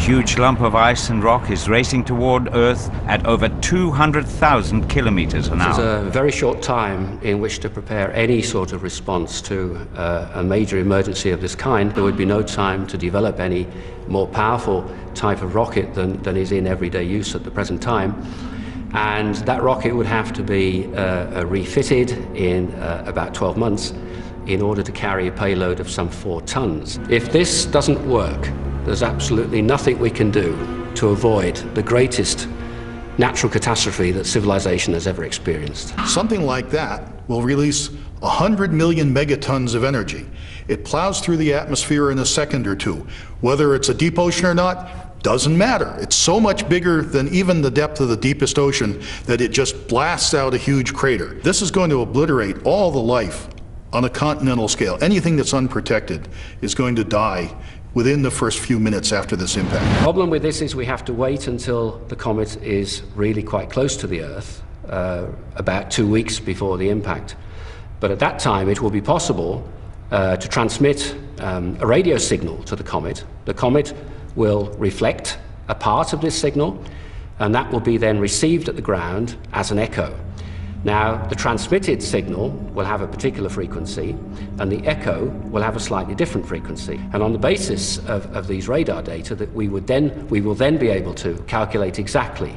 huge lump of ice and rock is racing toward Earth at over 200,000 kilometers an hour. This is a very short time in which to prepare any sort of response to a major emergency of this kind. There would be no time to develop any more powerful type of rocket than is in everyday use at the present time. And that rocket would have to be refitted in about 12 months in order to carry a payload of some 4 tons. If this doesn't work, there's absolutely nothing we can do to avoid the greatest natural catastrophe that civilization has ever experienced. Something like that will release 100 million megatons of energy. It plows through the atmosphere in a second or two. Whether it's a deep ocean or not, doesn't matter. It's so much bigger than even the depth of the deepest ocean that it just blasts out a huge crater. This is going to obliterate all the life on a continental scale. Anything that's unprotected is going to die within the first few minutes after this impact. The problem with this is we have to wait until the comet is really quite close to the Earth, about 2 weeks before the impact. But at that time it will be possible to transmit a radio signal to the comet. The comet will reflect a part of this signal, and that will be then received at the ground as an echo. Now, the transmitted signal will have a particular frequency, and the echo will have a slightly different frequency. And on the basis of these radar data, that we will then be able to calculate exactly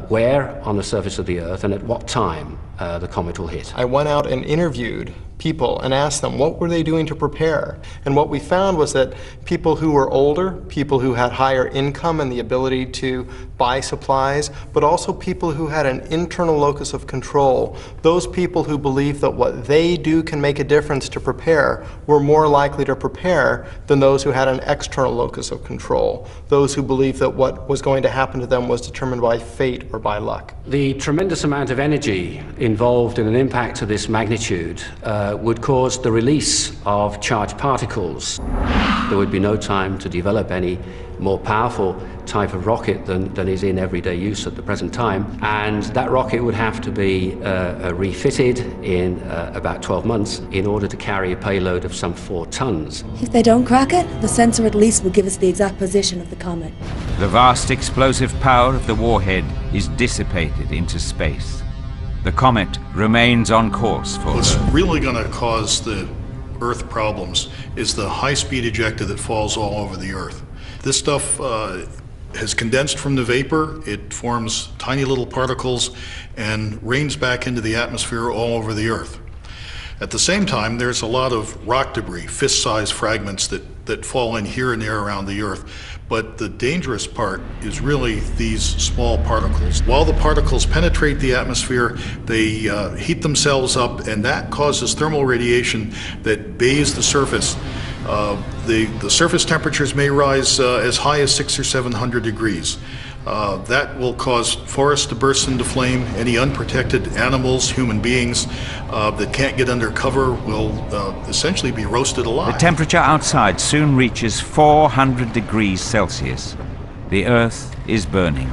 where on the surface of the Earth and at what time the comet will hit. I went out and interviewed people and asked them what were they doing to prepare. And what we found was that people who were older, people who had higher income and the ability to buy supplies, but also people who had an internal locus of control, those people who believed that what they do can make a difference to prepare, were more likely to prepare than those who had an external locus of control, those who believed that what was going to happen to them was determined by fate or by luck. The tremendous amount of energy involved in an impact of this magnitude would cause the release of charged particles. There would be no time to develop any more powerful type of rocket than is in everyday use at the present time, and that rocket would have to be refitted in about 12 months in order to carry a payload of some 4 tons. If they don't crack it, the sensor at least will give us the exact position of the comet. The vast explosive power of the warhead is dissipated into space. The comet remains on course for What's Earth. really going to cause the Earth problems is the high-speed ejecta that falls all over the Earth. This stuff has condensed from the vapor, it forms tiny little particles and rains back into the atmosphere all over the Earth. At the same time, there's a lot of rock debris, fist-sized fragments that fall in here and there around the Earth. But the dangerous part is really these small particles. While the particles penetrate the atmosphere, they heat themselves up, and that causes thermal radiation that bathes the surface. The surface temperatures may rise as high as 600 or 700 degrees. That will cause forests to burst into flame. Any unprotected animals, human beings that can't get under cover will essentially be roasted alive. The temperature outside soon reaches 400 degrees Celsius. The Earth is burning.